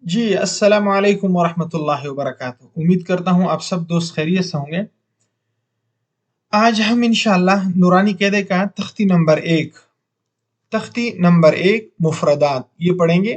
جی السلام علیکم ورحمۃ اللہ وبرکاتہ۔ امید کرتا ہوں آپ سب دوست خیریت سے ہوں گے۔ آج ہم انشاءاللہ نورانی قاعدے کا تختی نمبر ایک مفردات یہ پڑھیں گے۔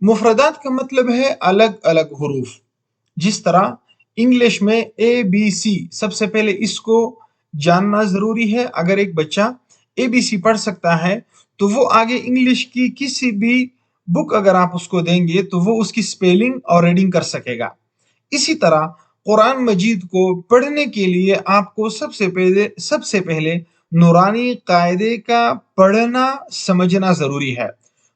مفردات کا مطلب ہے الگ الگ حروف۔ جس طرح انگلش میں اے بی سی، سب سے پہلے اس کو جاننا ضروری ہے۔ اگر ایک بچہ اے بی سی پڑھ سکتا ہے تو وہ آگے انگلش کی کسی بھی بک اگر آپ اس کو دیں گے تو وہ اس کی سپیلنگ اور ریڈنگ کر سکے گا۔ اسی طرح قرآن مجید کو پڑھنے کے لیے آپ کو سب سے پہلے نورانی قاعدے کا پڑھنا سمجھنا ضروری ہے۔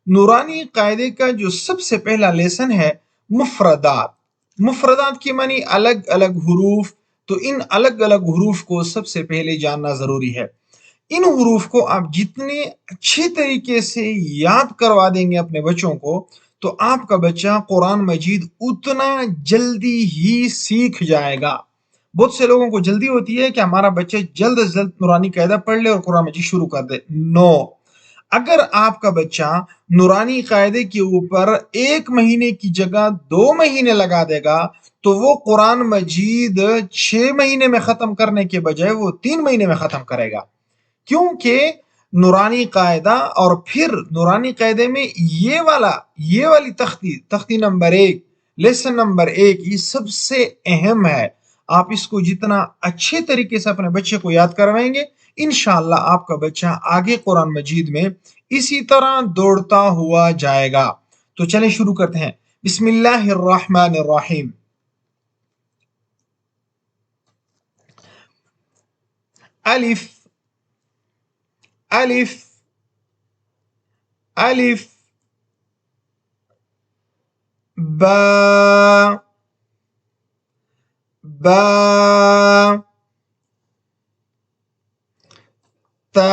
نورانی قاعدے کا جو سب سے پہلا لیسن ہے مفردات۔ مفردات کی معنی الگ الگ حروف، تو ان الگ الگ حروف کو سب سے پہلے جاننا ضروری ہے۔ ان حروف کو آپ جتنے اچھے طریقے سے یاد کروا دیں گے اپنے بچوں کو تو آپ کا بچہ قرآن مجید اتنا جلدی ہی سیکھ جائے گا۔ بہت سے لوگوں کو جلدی ہوتی ہے کہ ہمارا بچہ جلد از جلد نورانی قاعدہ پڑھ لے اور قرآن مجید شروع کر دے۔ نو، اگر آپ کا بچہ نورانی قاعدے کے اوپر 1 مہینے کی جگہ 2 مہینے لگا دے گا تو وہ قرآن مجید 6 مہینے میں ختم کرنے کے بجائے وہ 3 مہینے میں ختم کرے گا، کیونکہ نورانی قاعدہ اور پھر نورانی قاعدے میں یہ والی تختی نمبر 1، لیسن نمبر 1 یہ سب سے اہم ہے۔ آپ اس کو جتنا اچھے طریقے سے اپنے بچے کو یاد کروائیں گے انشاءاللہ آپ کا بچہ آگے قرآن مجید میں اسی طرح دوڑتا ہوا جائے گا۔ تو چلیں شروع کرتے ہیں۔ بسم اللہ الرحمن الرحیم۔ الف الف الف با با تا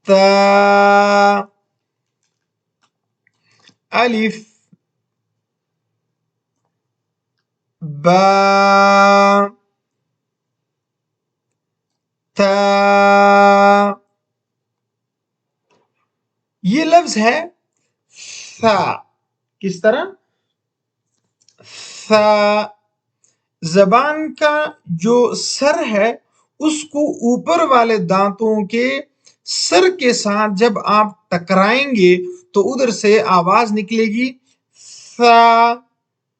تا الف با تا، یہ لفظ ہے ثا۔ کس طرح؟ ثا۔ زبان کا جو سر ہے اس کو اوپر والے دانتوں کے سر کے ساتھ جب آپ ٹکرائیں گے تو ادھر سے آواز نکلے گی ثا۔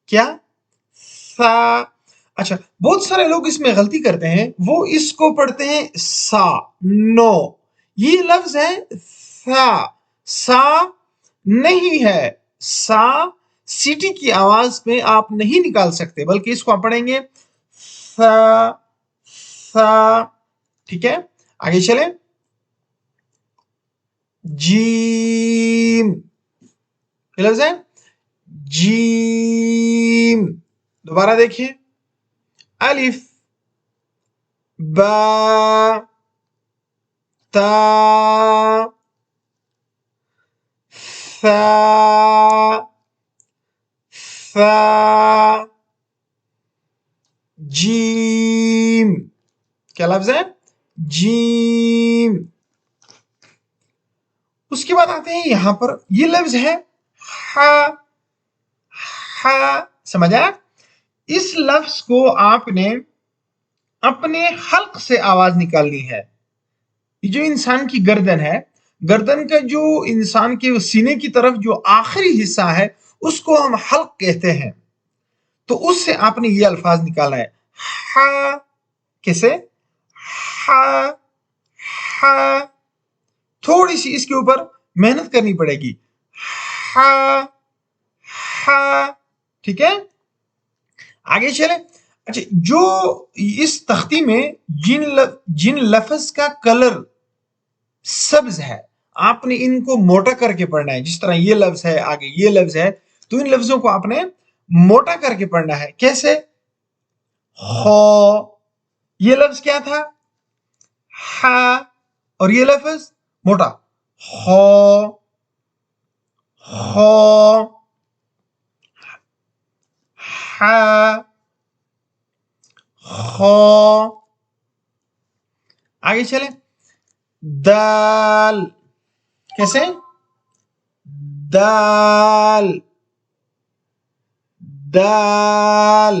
کیا؟ ثا۔ اچھا، بہت سارے لوگ اس میں غلطی کرتے ہیں، وہ اس کو پڑھتے ہیں سا۔ نو، یہ لفظ ہے ثا، سا نہیں ہے۔ سا سیٹی کی آواز میں آپ نہیں نکال سکتے، بلکہ اس کو آپ پڑھیں گے سا سا۔ ٹھیک ہے، آگے چلیں۔ جیم، یہ لفظ ہے جیم۔ دوبارہ دیکھیں، الف با تا ثا ثا جیم۔ کیا لفظ ہے؟ جیم۔ اس کے بعد آتے ہیں یہاں پر، یہ لفظ ہے ہا۔ ہا، سمجھا؟ اس لفظ کو آپ نے اپنے حلق سے آواز نکالنی ہے۔ یہ جو انسان کی گردن ہے، گردن کا جو انسان کے سینے کی طرف جو آخری حصہ ہے اس کو ہم حلق کہتے ہیں، تو اس سے آپ نے یہ الفاظ نکالا ہے۔ ہا، کیسے؟ ہا ہا، تھوڑی سی اس کے اوپر محنت کرنی پڑے گی۔ ہا ہا، ٹھیک ہے، آگے چلیں۔ اچھا، جو اس تختی میں جن لفظ کا کلر سبز ہے آپ نے ان کو موٹا کر کے پڑھنا ہے۔ جس طرح یہ لفظ ہے، آگے یہ لفظ ہے، تو ان لفظوں کو آپ نے موٹا کر کے پڑھنا ہے۔ کیسے؟ خو، یہ لفظ کیا تھا؟ ہا، اور یہ لفظ موٹا خو خو۔ ہا خو، آگے چلیں۔ دال، کیسے؟ دال دال.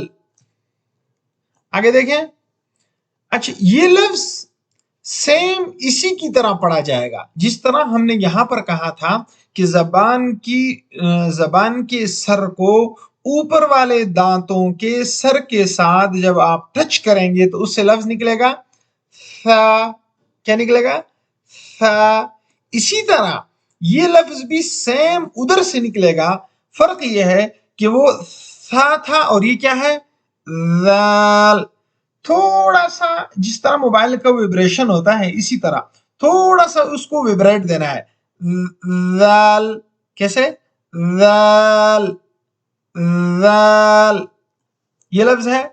آگے دیکھیں. اچھا یہ لفظ سیم اسی کی طرح پڑھا جائے گا جس طرح ہم نے یہاں پر کہا تھا کہ زبان کے سر کو اوپر والے دانتوں کے سر کے ساتھ جب آپ ٹچ کریں گے تو اس سے لفظ نکلے گا ثا. کیا نکلے گا؟ ثا. اسی طرح یہ لفظ بھی سیم ادھر سے نکلے گا. فرق یہ ہے کہ وہ ثا تھا اور یہ کیا ہے؟ ذال. تھوڑا سا جس طرح موبائل کا ویبریشن ہوتا ہے اسی طرح تھوڑا سا اس کو ویبریٹ دینا ہے. ذال. کیسے؟ ذال ذال. یہ لفظ ہے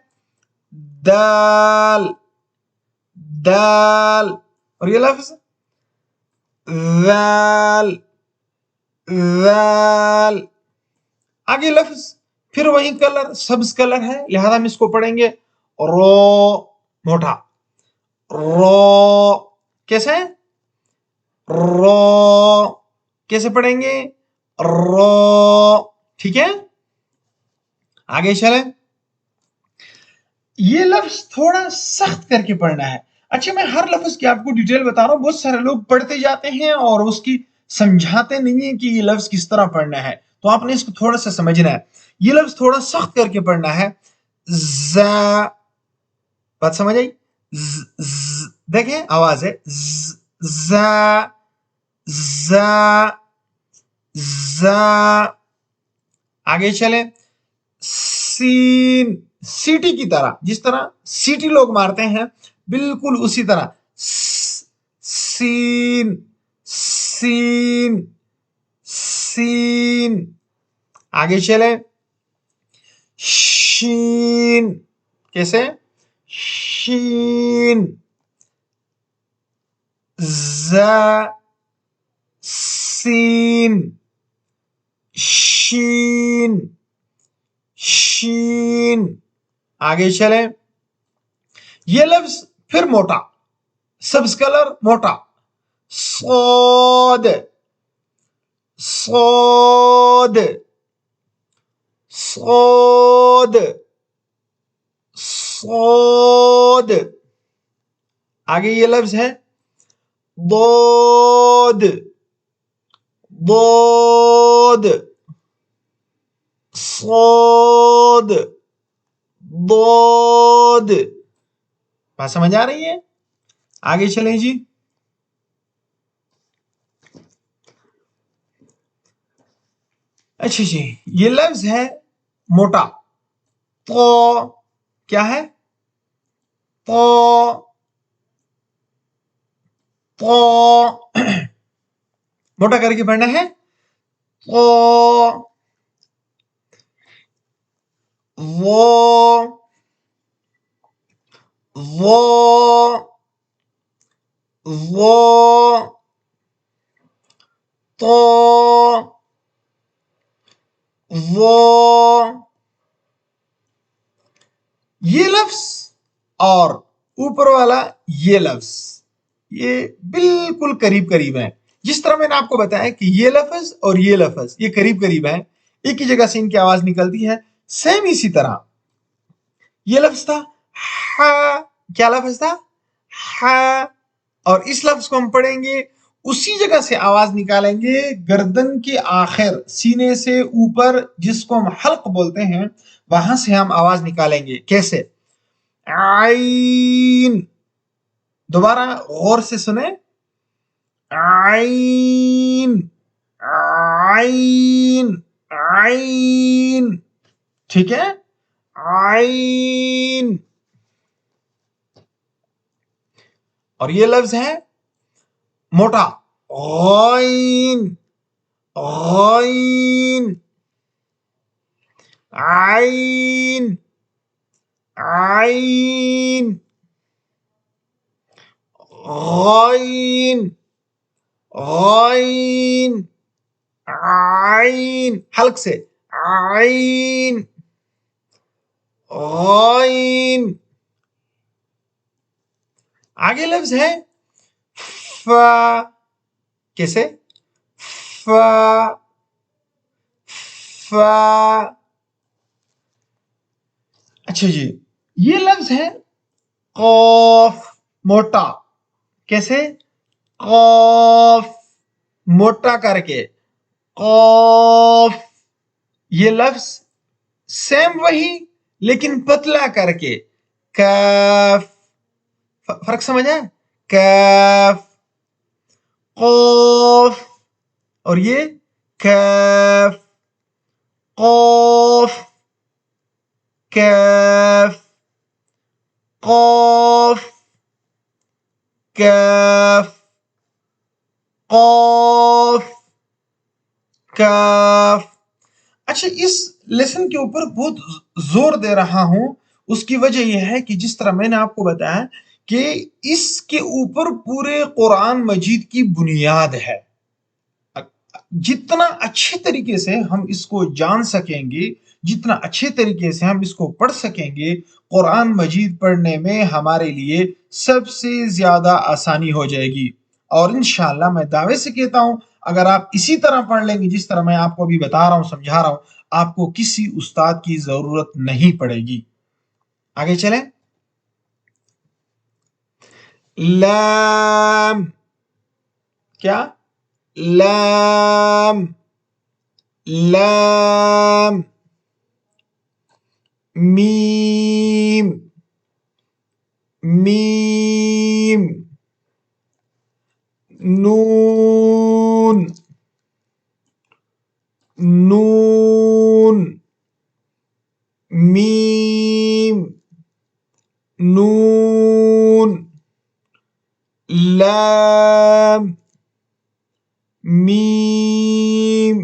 دال دال. اور یہ لفظ ذال ذال. آگے لفظ پھر وہی کلر سبز کلر ہے لہذا ہم اس کو پڑھیں گے رو. موٹا رو. کیسے؟ رو. کیسے پڑھیں گے؟ رو. ٹھیک ہے. آگے چلیں. یہ لفظ تھوڑا سخت کر کے پڑھنا ہے. اچھا میں ہر لفظ کی آپ کو ڈیٹیل بتا رہا ہوں. بہت سارے لوگ پڑھتے جاتے ہیں اور اس کی سمجھاتے نہیں ہیں کہ یہ لفظ کس طرح پڑھنا ہے. تو آپ نے اس کو تھوڑا سا سمجھنا ہے. یہ لفظ تھوڑا سخت کر کے پڑھنا ہے. ز. بات سمجھ آئی؟ دیکھیں آواز ہے ز ز ز. آگے چلیں. سین. سیٹی کی طرح جس طرح سیٹی لوگ مارتے ہیں بالکل اسی طرح سین سین سین. آگے چلیں. شین. کیسے؟ شین. ز سین شین شین. آگے چلیں. یہ لفظ پھر موٹا سبز کلر موٹا صاد صاد صاد صاد. آگے یہ لفظ ہے ضاد ضاد صاد ضاد. بات سمجھ آ رہی ہے؟ آگے چلیں جی. اچھا جی یہ لفظ ہے موٹا تو. کیا ہے؟ تو تو. موٹا کر کے پڑھنا ہے. تو وہ تو یہ لفظ اور اوپر والا یہ لفظ یہ بالکل قریب قریب ہیں. جس طرح میں نے آپ کو بتایا کہ یہ لفظ اور یہ لفظ یہ قریب قریب ہیں ایک ہی جگہ سے ان کی آواز نکلتی ہے. سیم اسی طرح یہ لفظ تھا ہا. کیا لفظ تھا؟ ہا. اور اس لفظ کو ہم پڑھیں گے اسی جگہ سے آواز نکالیں گے گردن کے آخر سینے سے اوپر جس کو ہم حلق بولتے ہیں وہاں سے ہم آواز نکالیں گے. کیسے؟ عین. دوبارہ غور سے سنیں. عین عین عین. ٹھیک ہے. عین. اور یہ لفظ ہے موٹا غین غین. عین عین غین غین عین. حلق سے عین غین. آگے لفظ ہے فا. کیسے؟ فا فا. اچھا جی، یہ لفظ ہے قوف موٹا. کیسے؟ قوف موٹا کر کے قوف. یہ لفظ سیم وہی لیکن پتلا کر کے کاف. فرق سمجھا؟ کاف قوف اور یہ کاف قوف کاف قوف کاف قوف کاف. اچھا، اس لیسن کے اوپر بہت زور دے رہا ہوں، اس کی وجہ یہ ہے کہ جس طرح میں نے آپ کو بتایا کہ اس کے اوپر پورے قرآن مجید کی بنیاد ہے. جتنا اچھے طریقے سے ہم اس کو جان سکیں گے، جتنا اچھے طریقے سے ہم اس کو پڑھ سکیں گے، قرآن مجید پڑھنے میں ہمارے لیے سب سے زیادہ آسانی ہو جائے گی. اور انشاءاللہ میں دعوے سے کہتا ہوں، اگر آپ اسی طرح پڑھ لیں گے جس طرح میں آپ کو ابھی بتا رہا ہوں، سمجھا رہا ہوں، آپ کو کسی استاد کی ضرورت نہیں پڑے گی. آگے چلیں. لام. کیا؟ لام لام. میم میم. نون نون. میم نون. لام میم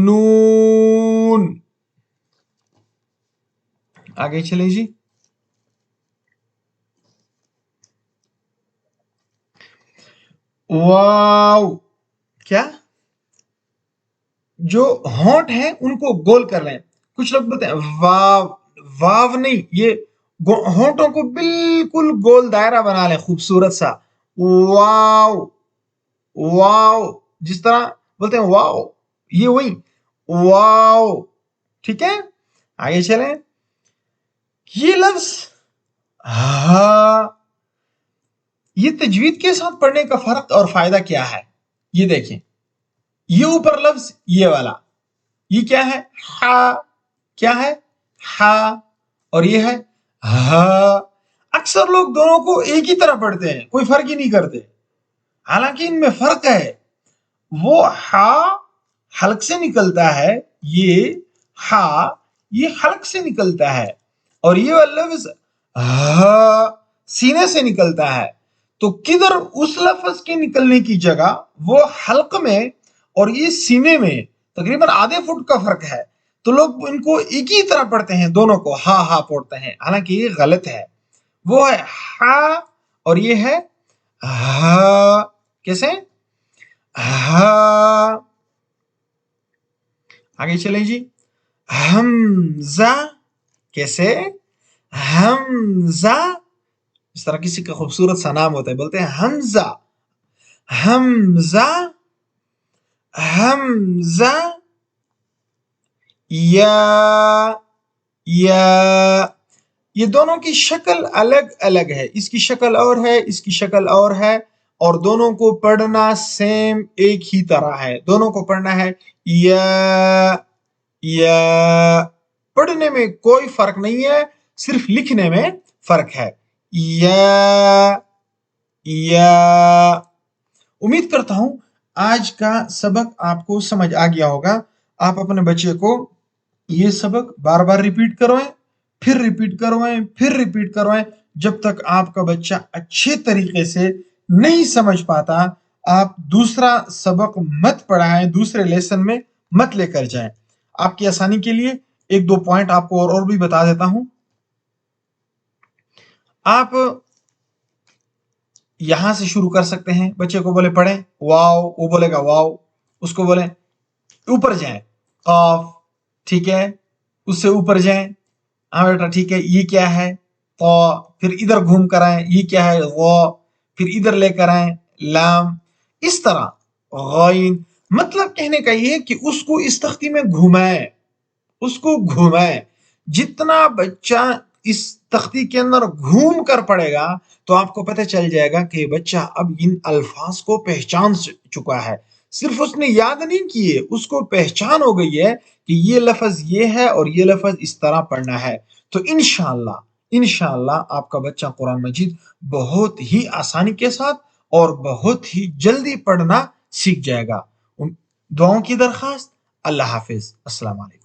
نون. آگے چلیں جی. واو. کیا؟ جو ہونٹ ہیں ان کو گول کر لیں. کچھ لوگ بولتے ہیں واو. واو نہیں، یہ ہونٹوں کو بالکل گول دائرہ بنا لیں خوبصورت سا. واو واو. جس طرح بولتے ہیں واو، یہ وہی واو. ٹھیک ہے، آگے چلیں. یہ لفظ ہاں، یہ تجوید کے ساتھ پڑھنے کا فرق اور فائدہ کیا ہے؟ یہ دیکھیں، یہ اوپر لفظ یہ والا، یہ کیا ہے؟ ہا. کیا ہے؟ ہا. اور یہ ہے ہا. اکثر لوگ دونوں کو ایک ہی طرح پڑھتے ہیں، کوئی فرق ہی نہیں کرتے، حالانکہ ان میں فرق ہے. وہ ہا حلق سے نکلتا ہے، یہ ہا یہ حلق سے نکلتا ہے، اور یہ لفظ ہا سینے سے نکلتا ہے. تو کدھر اس لفظ کے نکلنے کی جگہ وہ حلق میں اور یہ سینے میں تقریباً آدھے فٹ کا فرق ہے. تو لوگ ان کو ایک ہی طرح پڑھتے ہیں، دونوں کو ہا ہا پڑھتے ہیں، حالانکہ یہ غلط ہے. وہ ہے ہا اور یہ ہے ہا. کیسے؟ ہا. آگے چلیں جی. حمزہ. کیسے؟ حمزہ. اس طرح کسی کا خوبصورت سا نام ہوتا ہے، بولتے ہیں حمزہ. حمزہ حمزہ. یا یا. یہ دونوں کی شکل الگ الگ ہے، اس کی شکل اور ہے، اس کی شکل اور ہے، اور دونوں کو پڑھنا سیم ایک ہی طرح ہے. دونوں کو پڑھنا ہے یا یا. پڑھنے میں کوئی فرق نہیں ہے، صرف لکھنے میں فرق ہے. یا یا. امید کرتا ہوں آج کا سبق آپ کو سمجھ آ گیا ہوگا. آپ اپنے بچے کو یہ سبق بار بار ریپیٹ کروائیں، پھر ریپیٹ کروائیں، پھر ریپیٹ کروائیں، جب تک آپ کا بچہ اچھے طریقے سے نہیں سمجھ پاتا. آپ دوسرا سبق مت پڑھائیں، دوسرے لیسن میں مت لے کر جائیں. آپ کی آسانی کے لیے ایک دو پوائنٹ آپ کو اور بھی بتا دیتا ہوں. آپ یہاں سے شروع کر سکتے ہیں. بچے کو بولے پڑھیں واو، وہ بولے گا واو. اس کو بولیں اوپر جائیں قاف، ٹھیک ہے، اس سے اوپر جائیں. ہاں بیٹا ٹھیک ہے. یہ کیا ہے؟ قا. پھر ادھر گھوم کر آئیں، یہ کیا ہے؟ غا. پھر ادھر لے کر آئیں لام. اس طرح غائن. مطلب کہنے کا یہ ہے کہ اس کو اس تختی میں گھمائے، اس کو گھمائے، جتنا بچہ اس تختی کے اندر گھوم کر پڑے گا تو آپ کو پتہ چل جائے گا کہ بچہ اب ان الفاظ کو پہچان چکا ہے، صرف اس نے یاد نہیں کیے، اس کو پہچان ہو گئی ہے کہ یہ لفظ یہ ہے اور یہ لفظ اس طرح پڑھنا ہے۔ تو انشاءاللہ آپ کا بچہ قرآن مجید بہت ہی آسانی کے ساتھ اور بہت ہی جلدی پڑھنا سیکھ جائے گا۔ دعاؤں کی درخواست۔ اللہ حافظ، السلام علیکم۔